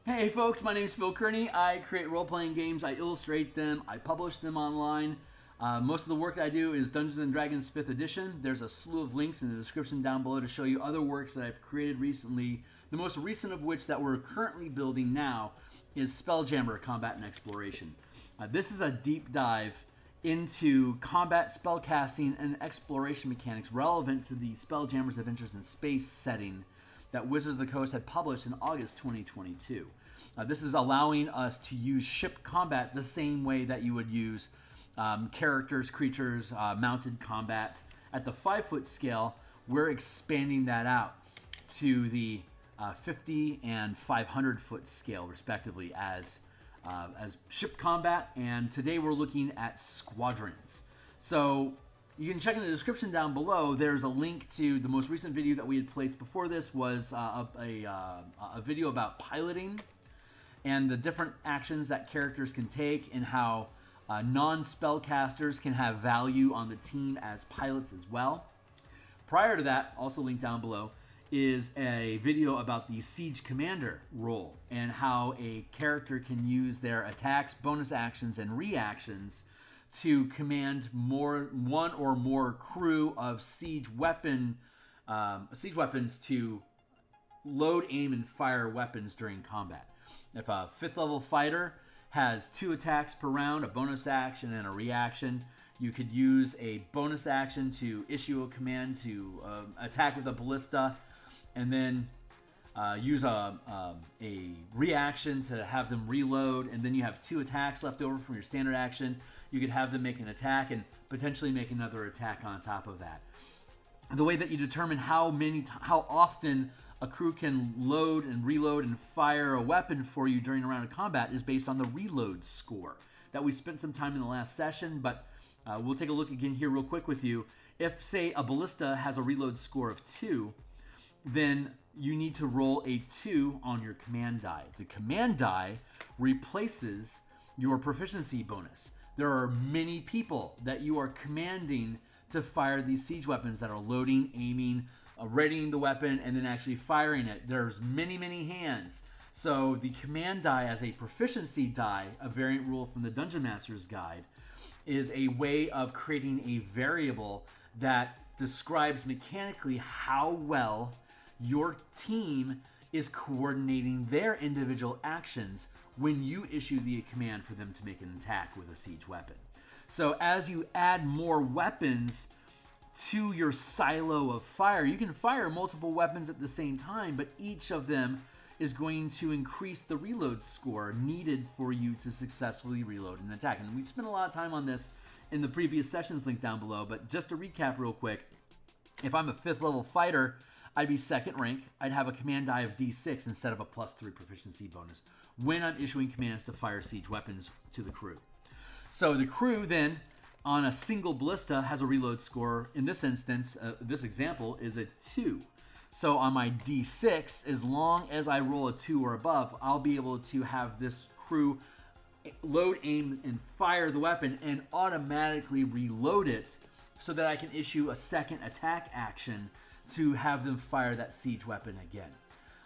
Hey folks, my name is Phil Kearney. I create role-playing games, I illustrate them, I publish them online. Most of the work I do is Dungeons & Dragons 5th edition. There's a slew of links in the description down below to show you other works that I've created recently. The most recent of which that we're currently building now is Spelljammer Combat Exploration. This is a deep dive into combat, spellcasting, and exploration mechanics relevant to the Spelljammer's Adventures in Space setting that Wizards of the Coast had published in August 2022. This is allowing us to use ship combat the same way that you would use characters, creatures, mounted combat. At the 5-foot scale, we're expanding that out to the 50 and 500-foot scale, respectively, as ship combat. And today we're looking at Squadrons. So you can check in the description down below. There's a link to the most recent video that we had placed before this was a video about piloting and the different actions that characters can take and how non-spellcasters can have value on the team as pilots as well. Prior to that, also linked down below, is a video about the Siege Commander role and how a character can use their attacks, bonus actions, and reactions to command one or more crew of siege weapons to load, aim, and fire weapons during combat. If a 5th level fighter has 2 attacks per round, a bonus action and a reaction, you could use a bonus action to issue a command to attack with a ballista, and then use a reaction to have them reload, and then you have 2 attacks left over from your standard action. You could have them make an attack and potentially make another attack on top of that. The way that you determine how often a crew can load and reload and fire a weapon for you during a round of combat is based on the reload score. That we spent some time in the last session, but we'll take a look again here real quick with you. If, say, a ballista has a reload score of 2, then you need to roll a 2 on your command die. The command die replaces your proficiency bonus. There are many people that you are commanding to fire these siege weapons that are loading, aiming, readying the weapon, and then actually firing it. There's many, many hands. So the command die as a proficiency die, a variant rule from the Dungeon Master's Guide, is a way of creating a variable that describes mechanically how well your team is coordinating their individual actions when you issue the command for them to make an attack with a siege weapon. So as you add more weapons to your silo of fire, you can fire multiple weapons at the same time, but each of them is going to increase the reload score needed for you to successfully reload an attack. And we spent a lot of time on this in the previous sessions linked down below, but just to recap real quick, if I'm a 5th level fighter, I'd be 2nd rank. I'd have a command die of D6 instead of a +3 proficiency bonus when I'm issuing commands to fire siege weapons to the crew. So the crew then, on a single ballista, has a reload score. In this instance, this example is a 2. So on my D6, as long as I roll a 2 or above, I'll be able to have this crew load, aim, and fire the weapon and automatically reload it so that I can issue a 2nd attack action to have them fire that siege weapon again.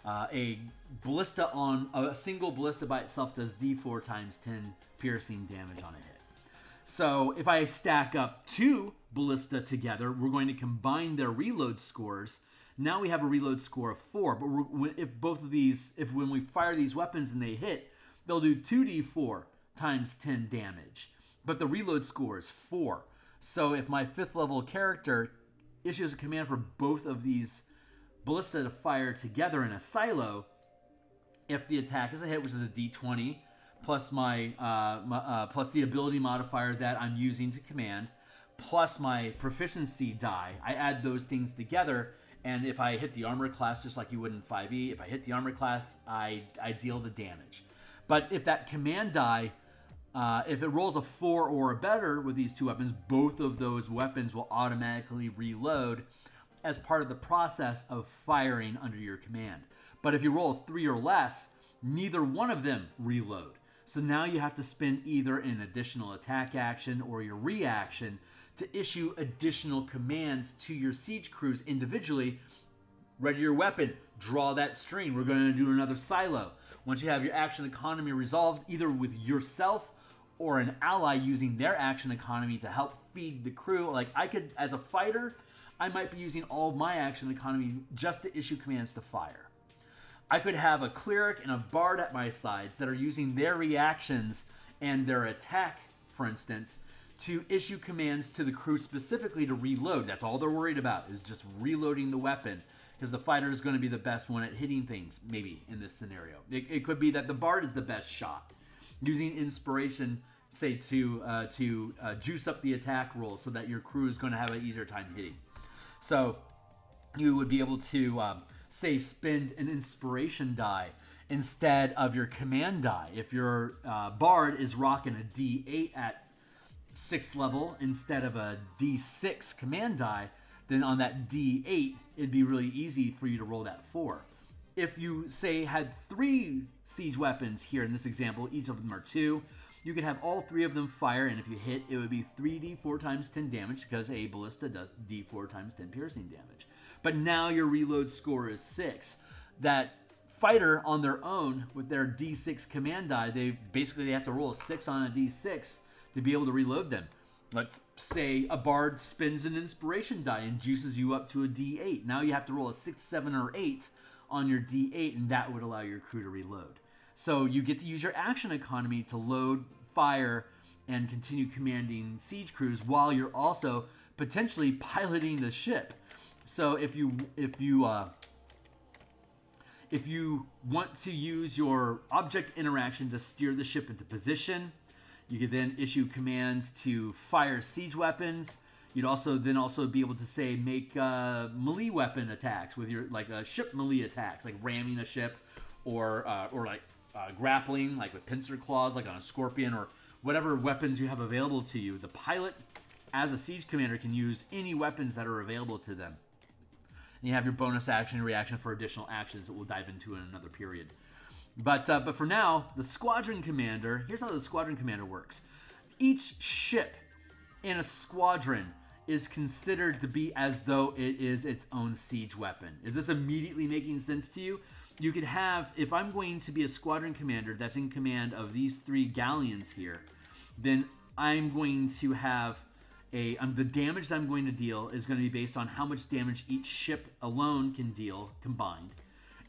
A single ballista by itself does D4 times 10 piercing damage on a hit. So if I stack up 2 ballista together, we're going to combine their reload scores. Now we have a reload score of 4. But when we fire these weapons and they hit, they'll do 2d4 times 10 damage. But the reload score is 4. So if my 5th level character issues a command for both of these ballista to fire together in a silo, if the attack is a hit, which is a d20, plus plus the ability modifier that I'm using to command, plus my proficiency die, I add those things together, and if I hit the armor class, just like you would in 5e, if I hit the armor class, I deal the damage. But if that command die, if it rolls a 4 or better with these 2 weapons, both of those weapons will automatically reload as part of the process of firing under your command. But if you roll a 3 or less, neither one of them reload. So now you have to spend either an additional attack action or your reaction to issue additional commands to your siege crews individually. Ready your weapon, draw that string. We're going to do another silo. Once you have your action economy resolved, either with yourself or an ally using their action economy to help feed the crew. Like I could, as a fighter, I might be using all of my action economy just to issue commands to fire. I could have a cleric and a bard at my sides that are using their reactions and their attack, for instance, to issue commands to the crew specifically to reload. That's all they're worried about, is just reloading the weapon, because the fighter is going to be the best one at hitting things, maybe, in this scenario. It could be that the bard is the best shot, using inspiration, say, to juice up the attack roll so that your crew is going to have an easier time hitting. So you would be able to, say, spend an inspiration die instead of your command die. If your bard is rocking a D8 at 6th level instead of a D6 command die, then on that D8, it'd be really easy for you to roll that 4. If you, say, had 3 siege weapons here in this example, each of them are 2, you could have all 3 of them fire, and if you hit, it would be 3d4 times 10 damage, because a ballista does d4 times 10 piercing damage. But now your reload score is 6. That fighter on their own with their d6 command die, they have to roll a 6 on a d6 to be able to reload them. Let's say a bard spins an inspiration die and juices you up to a d8. Now you have to roll a 6, 7, or 8 on your d8, and that would allow your crew to reload. So you get to use your action economy to load, fire, and continue commanding siege crews while you're also potentially piloting the ship. So if you want to use your object interaction to steer the ship into position, you could then issue commands to fire siege weapons. You'd also be able to, say, make melee weapon attacks with your, like, ship melee attacks, like ramming a ship, or grappling, like with pincer claws, like on a scorpion, or whatever weapons you have available to you. The pilot, as a siege commander, can use any weapons that are available to them. And you have your bonus action and reaction for additional actions that we'll dive into in another period. But for now, the squadron commander, here's how the squadron commander works. Each ship in a squadron is considered to be as though it is its own siege weapon. Is this immediately making sense to you? You could have, if I'm going to be a squadron commander that's in command of these 3 galleons here, then I'm going to have the damage that I'm going to deal is going to be based on how much damage each ship alone can deal combined.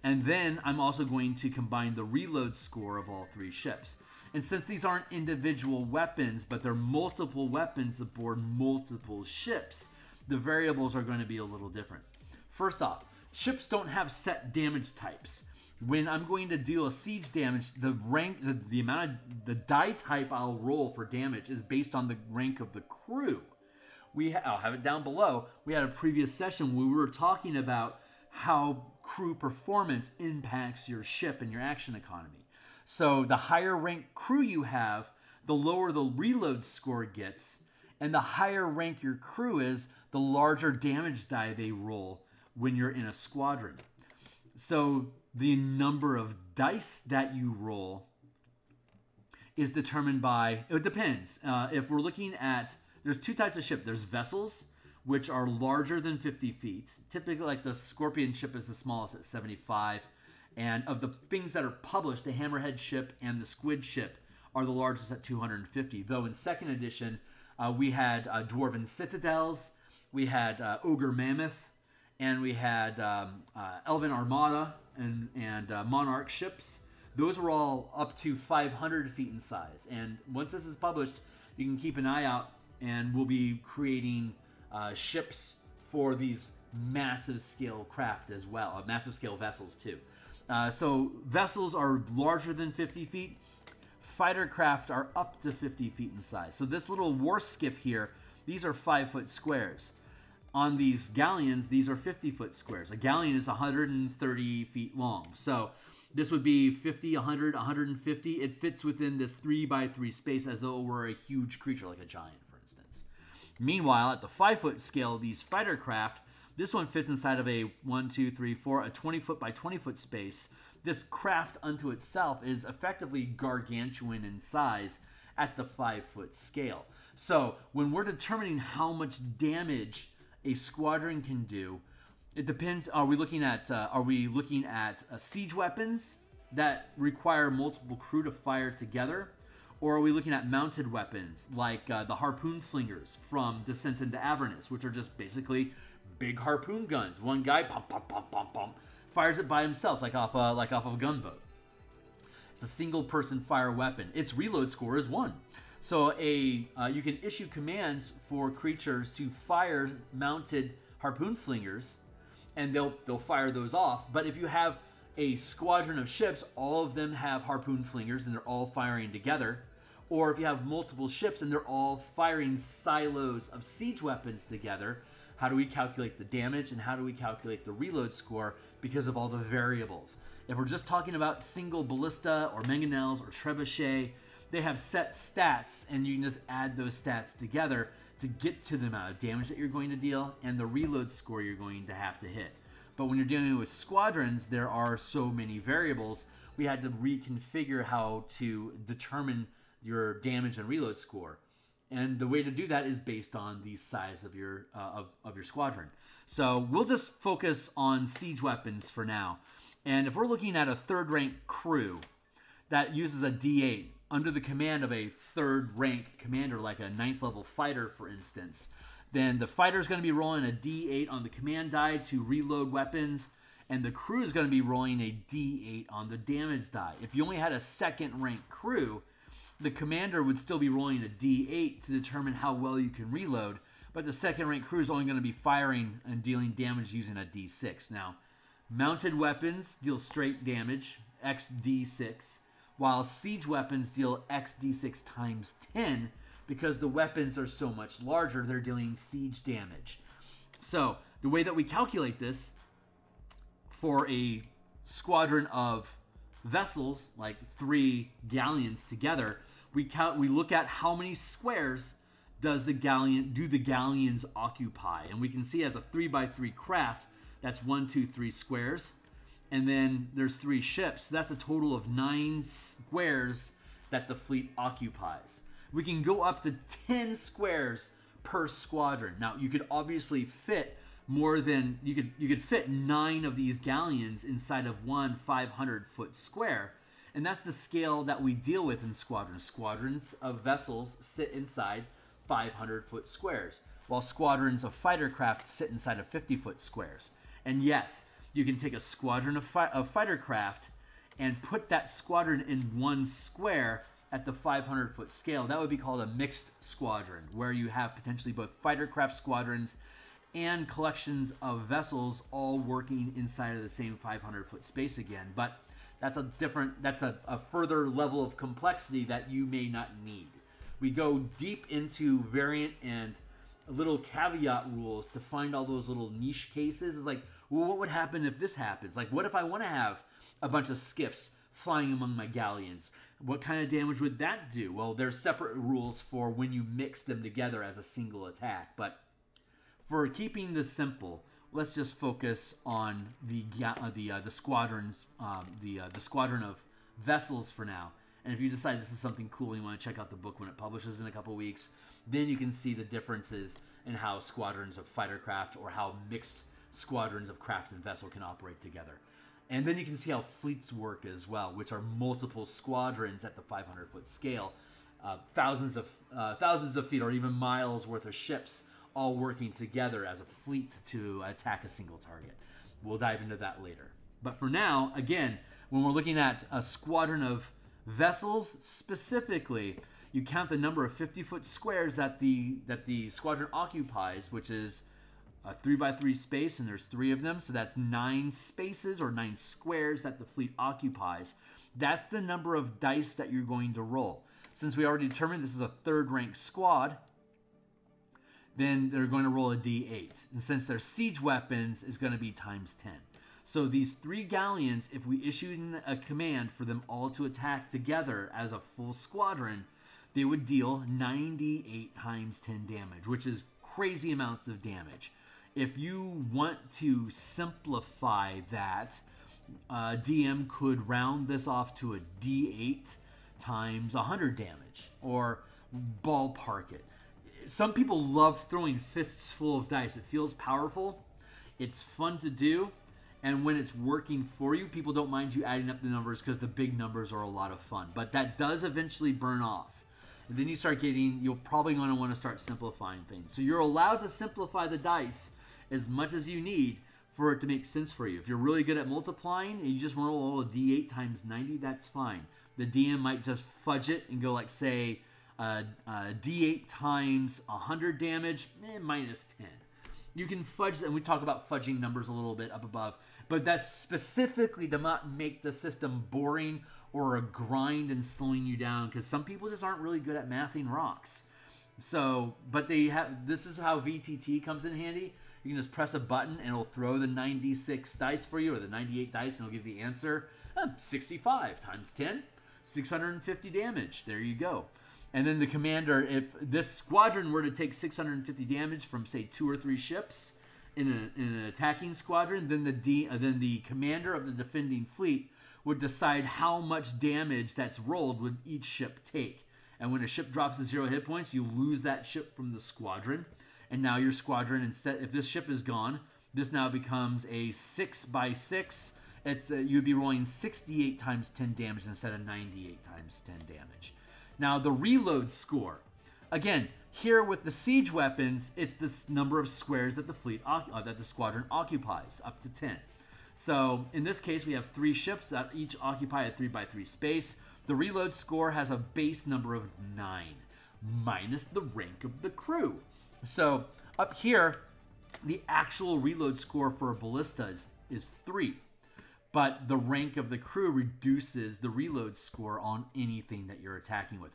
And then I'm also going to combine the reload score of all 3 ships. And since these aren't individual weapons, but they're multiple weapons aboard multiple ships, the variables are going to be a little different. First off, ships don't have set damage types. When I'm going to deal a siege damage, the die type I'll roll for damage is based on the rank of the crew. I'll have it down below. We had a previous session where we were talking about how crew performance impacts your ship and your action economy. So the higher rank crew you have, the lower the reload score gets, and the higher rank your crew is, the larger damage die they roll when you're in a squadron. So the number of dice that you roll is determined by, it depends. If we're looking at, there's 2 types of ship. There's vessels, which are larger than 50 feet. Typically, like the Scorpion ship is the smallest at 75. And of the things that are published, the Hammerhead ship and the Squid ship are the largest at 250. Though in 2nd edition, we had Dwarven Citadels, we had Ogre Mammoth, and we had Elven Armada and Monarch ships. Those were all up to 500 feet in size. And once this is published, you can keep an eye out, and we'll be creating ships for these massive scale craft as well, massive scale vessels too. So vessels are larger than 50 feet. Fighter craft are up to 50 feet in size. So this little war skiff here, these are 5-foot squares. On these galleons, these are 50-foot squares. A galleon is 130 feet long. So this would be 50, 100, 150. It fits within this 3x3 space as though it were a huge creature, like a giant, for instance. Meanwhile, at the 5-foot scale, these fighter craft, this one fits inside of a 1, 2, 3, 4, a 20-foot by 20-foot space. This craft unto itself is effectively gargantuan in size at the 5-foot scale. So when we're determining how much damage a squadron can do, It depends. Are we looking at siege weapons that require multiple crew to fire together, or are we looking at mounted weapons like the harpoon flingers from Descent into Avernus, which are just basically big harpoon guns? One guy pump pump pump pump pump fires it by himself like off of a gunboat. It's a single person fire weapon. Its reload score is 1. So you can issue commands for creatures to fire mounted harpoon flingers, and they'll fire those off. But if you have a squadron of ships, all of them have harpoon flingers and they're all firing together, or if you have multiple ships and they're all firing silos of siege weapons together, how do we calculate the damage and how do we calculate the reload score because of all the variables? If we're just talking about single ballista or mangonels or trebuchet, they have set stats and you can just add those stats together to get to the amount of damage that you're going to deal and the reload score you're going to have to hit. But when you're dealing with squadrons, there are so many variables. We had to reconfigure how to determine your damage and reload score. And the way to do that is based on the size of your squadron. So we'll just focus on siege weapons for now. And if we're looking at a 3rd rank crew that uses a D8 under the command of a 3rd rank commander, like a 9th level fighter, for instance, then the fighter is going to be rolling a D8 on the command die to reload weapons, and the crew is going to be rolling a D8 on the damage die. If you only had a 2nd rank crew, the commander would still be rolling a D8 to determine how well you can reload, but the 2nd rank crew is only going to be firing and dealing damage using a D6. Now, mounted weapons deal straight damage, XD6, while siege weapons deal XD6 times 10 because the weapons are so much larger, they're dealing siege damage. So, the way that we calculate this for a squadron of vessels, like 3 galleons together, we look at how many squares do the galleons occupy. And we can see as a 3x3 craft, that's 1, 2, 3 squares. And then there's 3 ships. So that's a total of 9 squares that the fleet occupies. We can go up to 10 squares per squadron. Now, you could obviously fit more than, you could fit 9 of these galleons inside of one 500-foot square. And that's the scale that we deal with in squadrons. Squadrons of vessels sit inside 500-foot squares, while squadrons of fighter craft sit inside of 50-foot squares. And yes, you can take a squadron of fighter craft and put that squadron in one square at the 500-foot scale. That would be called a mixed squadron, where you have potentially both fighter craft squadrons and collections of vessels all working inside of the same 500-foot space again. But that's a further level of complexity that you may not need. We go deep into variant and little caveat rules to find all those little niche cases. It's like, well, what would happen if this happens? Like, what if I want to have a bunch of skiffs flying among my galleons? What kind of damage would that do? Well, there's separate rules for when you mix them together as a single attack. But for keeping this simple, let's just focus on the squadron of vessels for now. And if you decide this is something cool and you want to check out the book when it publishes in a couple weeks, then you can see the differences in how squadrons of fighter craft or how mixed squadrons of craft and vessel can operate together. And then you can see how fleets work as well, which are multiple squadrons at the 500-foot scale, thousands of feet or even miles worth of ships all working together as a fleet to attack a single target. We'll dive into that later. But for now, again, when we're looking at a squadron of vessels specifically, you count the number of 50-foot squares that the squadron occupies, which is a 3x3 space, and there's 3 of them, so that's 9 spaces or 9 squares that the fleet occupies. That's the number of dice that you're going to roll. Since we already determined this is a 3rd rank squad, then they're going to roll a d8. And since they're siege weapons, it's going to be times 10. So these 3 galleons, if we issued a command for them all to attack together as a full squadron, they would deal 98 times 10 damage, which is crazy amounts of damage. If you want to simplify that, DM could round this off to a d8 times 100 damage, or ballpark it. Some people love throwing fists full of dice. It feels powerful. It's fun to do, and when it's working for you, people don't mind you adding up the numbers because the big numbers are a lot of fun. But that does eventually burn off. And then you start getting, you're probably going to want to start simplifying things. So you're allowed to simplify the dice as much as you need for it to make sense for you. If you're really good at multiplying and you just want to roll a d8 times 90, that's fine. The DM might just fudge it and go like, say, d8 times 100 damage, minus 10. You can fudge, and we talk about fudging numbers a little bit up above, but that's specifically to not make the system boring or a grind and slowing you down, because some people just aren't really good at mathing rocks. So, but they have, this is how VTT comes in handy. You can just press a button and it'll throw the 96 dice for you, or the 98 dice, and it'll give the answer. 65 times 10, 650 damage. There you go. And then the commander, if this squadron were to take 650 damage from, say, 2 or 3 ships in an attacking squadron, then the commander of the defending fleet would decide how much damage that's rolled would each ship take. And when a ship drops to 0 hit points, you lose that ship from the squadron. And now your squadron, instead, if this ship is gone, this now becomes a 6x6. You'd be rolling 68 times 10 damage instead of 98 times 10 damage. Now the reload score, again, here with the siege weapons, it's this number of squares that the squadron occupies, up to 10. So in this case, we have 3 ships that each occupy a 3x3 space. The reload score has a base number of 9, minus the rank of the crew. So up here, the actual reload score for a ballista is 3. But the rank of the crew reduces the reload score on anything that you're attacking with.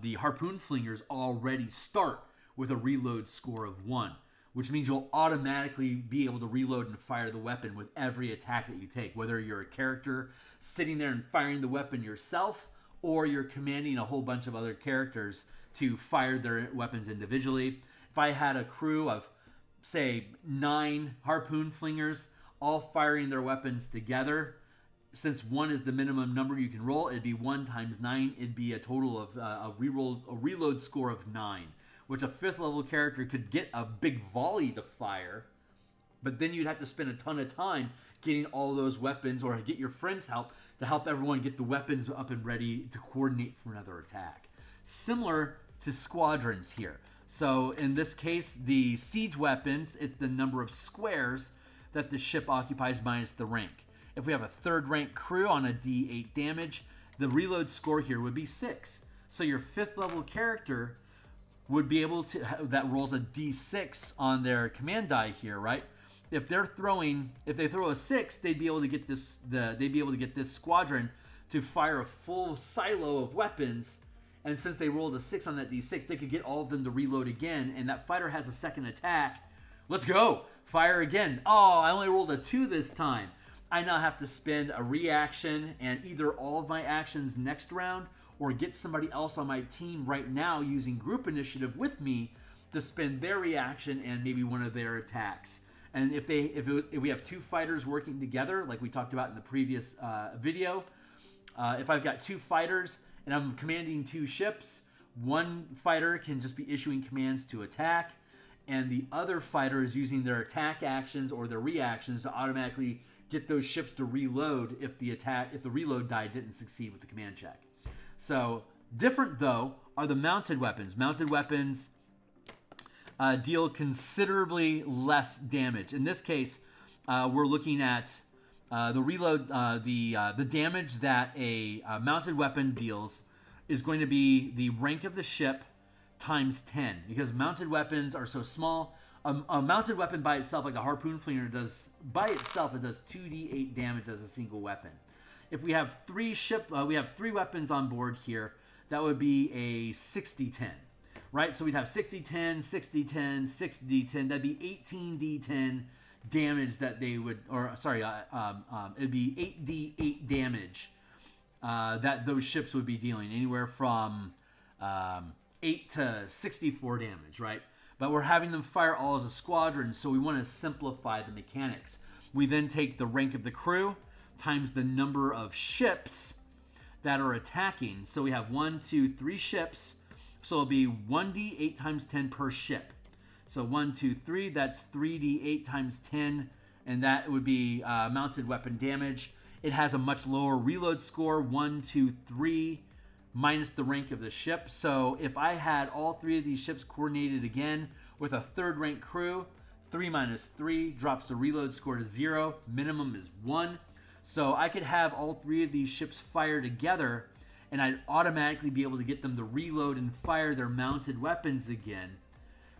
The harpoon flingers already start with a reload score of 1, which means you'll automatically be able to reload and fire the weapon with every attack that you take, whether you're a character sitting there and firing the weapon yourself, or you're commanding a whole bunch of other characters to fire their weapons individually. If I had a crew of, say, 9 harpoon flingers, all firing their weapons together, since 1 is the minimum number you can roll, it'd be 1 times 9. It'd be a total of a reload score of 9, which a 5th level character could get a big volley to fire, but then you'd have to spend a ton of time getting all those weapons, or get your friends' help to help everyone get the weapons up and ready to coordinate for another attack. Similar to squadrons here. So in this case, the siege weapons, it's the number of squares that the ship occupies minus the rank. If we have a 3rd rank crew on a d8 damage, the reload score here would be 6. So your 5th level character would be able to, that rolls a d6 on their command die here, right? If they throw a 6, they'd be able to get this squadron to fire a full silo of weapons. And since they rolled a 6 on that d6, they could get all of them to reload again, and that fighter has a 2nd attack. Let's go! Fire again. Oh, I only rolled a 2 this time. I now have to spend a reaction and either all of my actions next round, or get somebody else on my team right now using group initiative with me to spend their reaction and maybe one of their attacks. And if we have 2 fighters working together, like we talked about in the previous video, if I've got 2 fighters and I'm commanding 2 ships, one fighter can just be issuing commands to attack, and the other fighter is using their attack actions or their reactions to automatically get those ships to reload if the reload die didn't succeed with the command check. So different though are the mounted weapons. Mounted weapons deal considerably less damage. In this case, we're looking at the reload. The damage that a mounted weapon deals is going to be the rank of the ship times 10, because mounted weapons are so small. A mounted weapon by itself, like a harpoon flinger, does by itself, it does 2d8 damage as a single weapon. If we have 3 weapons on board here, that would be a 60-10, right? So we'd have 60-10, 60-10, 6d10. That'd be 18d10 damage that they would, or sorry, it'd be 8d8 damage that those ships would be dealing, anywhere from 8 to 64 damage, right? But we're having them fire all as a squadron, so we want to simplify the mechanics. We then take the rank of the crew times the number of ships that are attacking. So we have 1, 2, 3 ships, so it'll be 1d8 times 10 per ship. So 1, 2, 3, that's 3d8 times 10, and that would be mounted weapon damage. It has a much lower reload score, 1, 2, 3, minus the rank of the ship. So if I had all 3 of these ships coordinated again with a 3rd rank crew, 3 minus 3 drops the reload score to 0. Minimum is 1. So I could have all 3 of these ships fire together, and I'd automatically be able to get them to reload and fire their mounted weapons again,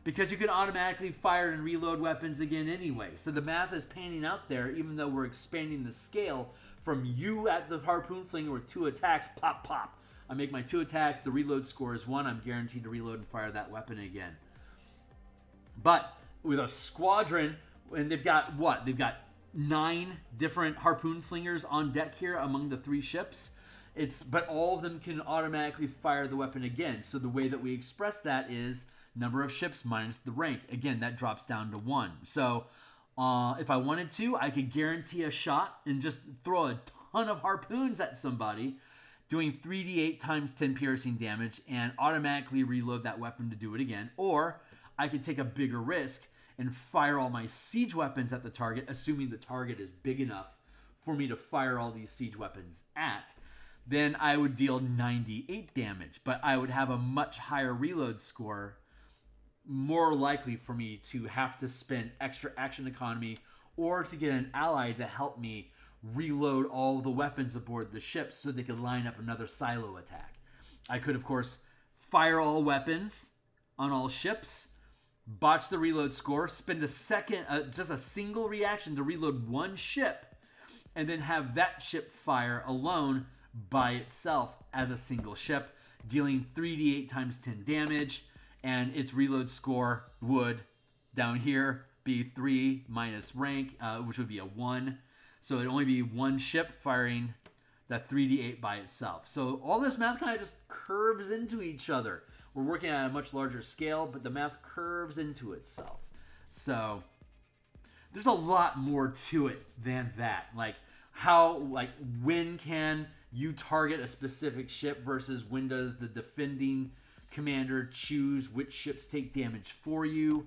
because you can automatically fire and reload weapons again anyway. So the math is panning out there, even though we're expanding the scale from you at the harpoon flinger with 2 attacks, pop, pop. I make my 2 attacks, the reload score is 1, I'm guaranteed to reload and fire that weapon again. But with a squadron, and they've got what? They've got 9 different harpoon flingers on deck here among the 3 ships. But all of them can automatically fire the weapon again. So the way that we express that is number of ships minus the rank. Again, that drops down to 1. So if I wanted to, I could guarantee a shot and just throw a ton of harpoons at somebody, doing 3d8 times 10 piercing damage, and automatically reload that weapon to do it again. Or I could take a bigger risk and fire all my siege weapons at the target, assuming the target is big enough for me to fire all these siege weapons at. Then I would deal 98 damage, but I would have a much higher reload score, more likely for me to have to spend extra action economy or to get an ally to help me reload all the weapons aboard the ship so they could line up another silo attack. I could, of course, fire all weapons on all ships, botch the reload score, spend a second, just a single reaction to reload 1 ship, and then have that ship fire alone by itself as a single ship, dealing 3d8 times 10 damage, and its reload score would, down here, be 3 minus rank, which would be a 1. So it'd only be 1 ship firing that 3d8 by itself. So all this math kind of just curves into each other. We're working at a much larger scale, but the math curves into itself. So there's a lot more to it than that. Like when can you target a specific ship versus when does the defending commander choose which ships take damage for you?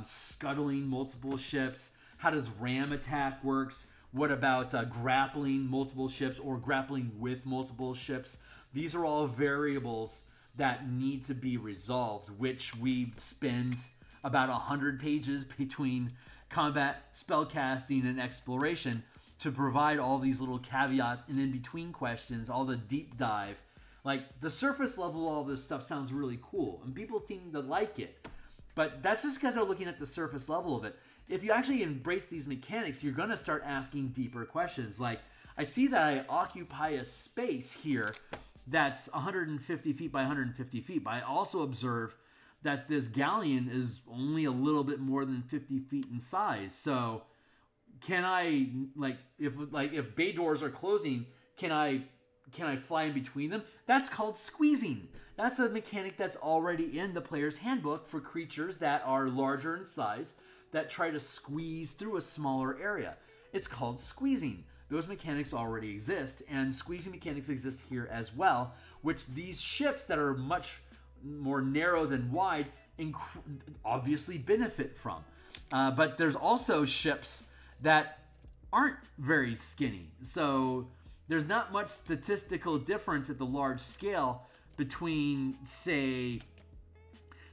Scuttling multiple ships. How does ram attack works? What about grappling multiple ships or grappling with multiple ships? These are all variables that need to be resolved, which we spend about 100 pages between combat, spellcasting, and exploration to provide all these little caveats and in-between questions, all the deep dive. Like, the surface level of all this stuff sounds really cool, and people seem to like it. But that's just because they're looking at the surface level of it. If you actually embrace these mechanics, you're going to start asking deeper questions. Like, I see that I occupy a space here that's 150 feet by 150 feet, but I also observe that this galleon is only a little bit more than 50 feet in size. So can I, if bay doors are closing, can I fly in between them? That's called squeezing. That's a mechanic that's already in the player's handbook for creatures that are larger in size that try to squeeze through a smaller area. It's called squeezing. Those mechanics already exist, and squeezing mechanics exist here as well, which these ships that are much more narrow than wide obviously benefit from. But there's also ships that aren't very skinny. So there's not much statistical difference at the large scale between, say,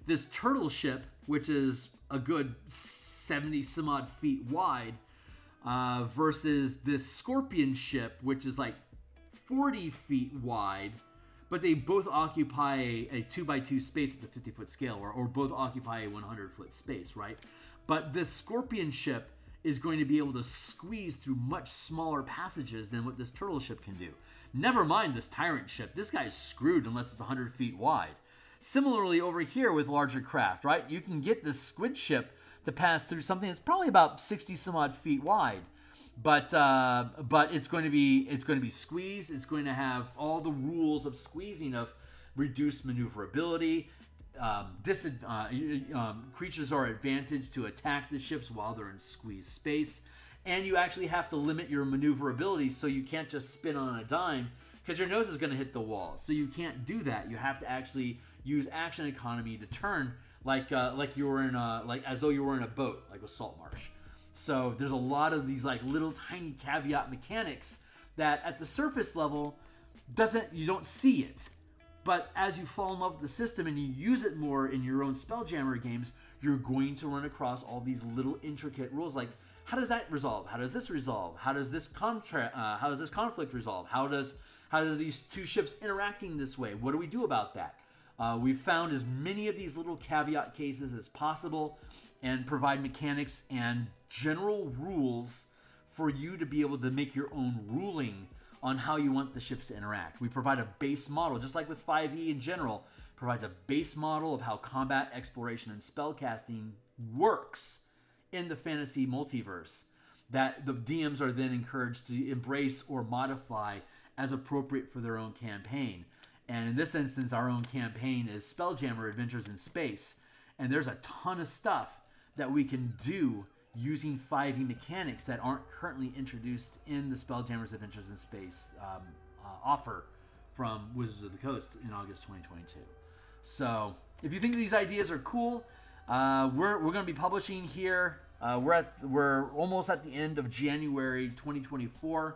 this turtle ship, which is a good 70 some odd feet wide, versus this scorpion ship, which is like 40 feet wide, but they both occupy a 2x2 space at the 50-foot scale, or both occupy a 100-foot space, right? But this scorpion ship is going to be able to squeeze through much smaller passages than what this turtle ship can do. Never mind this tyrant ship. This guy's screwed unless it's 100 feet wide. Similarly over here with larger craft, right? You can get this squid ship to pass through something that's probably about 60 some odd feet wide, but it's going to be squeezed. It's going to have all the rules of squeezing, of reduced maneuverability. Creatures are advantaged to attack the ships while they're in squeezed space, and you actually have to limit your maneuverability, so you can't just spin on a dime because your nose is going to hit the wall. So you can't do that. You have to actually use action economy to turn like you were in as though you were in a boat, like with Saltmarsh. So there's a lot of these like little tiny caveat mechanics that at the surface level you don't see it. But as you fall in love with the system and you use it more in your own Spelljammer games, you're going to run across all these little intricate rules like, how does that resolve? How does this resolve? How does this conflict resolve? How does these two ships interacting this way? What do we do about that? We've found as many of these little caveat cases as possible and provide mechanics and general rules for you to be able to make your own ruling on how you want the ships to interact. We provide a base model, just like with 5e in general, provides a base model of how combat, exploration, and spellcasting works in the fantasy multiverse that the DMs are then encouraged to embrace or modify as appropriate for their own campaign. And in this instance, our own campaign is Spelljammer Adventures in Space. And there's a ton of stuff that we can do using 5e mechanics that aren't currently introduced in the Spelljammer's Adventures in Space offer from Wizards of the Coast in August 2022. So if you think these ideas are cool, we're going to be publishing here. We're almost at the end of January 2024.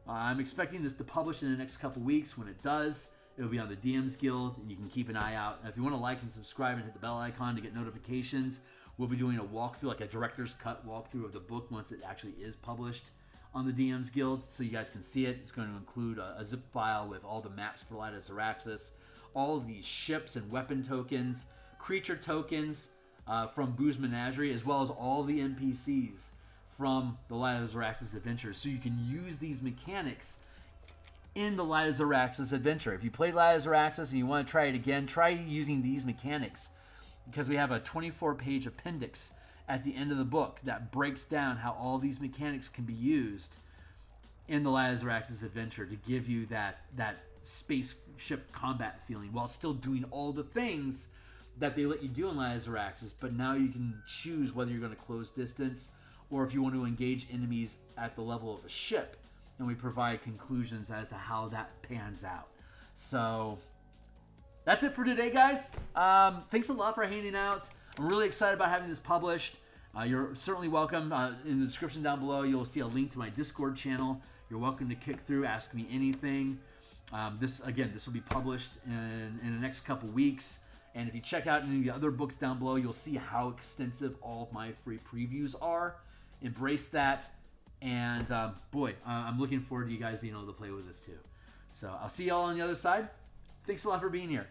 I'm expecting this to publish in the next couple weeks. When it does, it'll be on the DMsGuild, and you can keep an eye out. If you want to like and subscribe and hit the bell icon to get notifications, we'll be doing a walkthrough, like a director's cut walkthrough of the book once it actually is published on the DMsGuild, so you guys can see it. It's going to include a zip file with all the maps for Light of Xeraxis, all of these ships and weapon tokens, creature tokens from Boo's Menagerie, as well as all the NPCs from the Light of Xeraxis adventures. So you can use these mechanics in the Light of Xeraxis adventure. If you played Light of Xeraxis and you want to try it again, try using these mechanics, because we have a 24-page appendix at the end of the book that breaks down how all these mechanics can be used in the Light of Xeraxis adventure to give you that spaceship combat feeling while still doing all the things that they let you do in Light of Xeraxis. But now you can choose whether you're going to close distance or if you want to engage enemies at the level of a ship. And we provide conclusions as to how that pans out. So that's it for today, guys. Thanks a lot for hanging out. I'm really excited about having this published. You're certainly welcome. In the description down below, you'll see a link to my Discord channel. You're welcome to kick through, ask me anything. This will be published in the next couple weeks. And if you check out any of the other books down below, you'll see how extensive all of my free previews are. Embrace that. And boy, I'm looking forward to you guys being able to play with this too. So I'll see y'all on the other side. Thanks a lot for being here.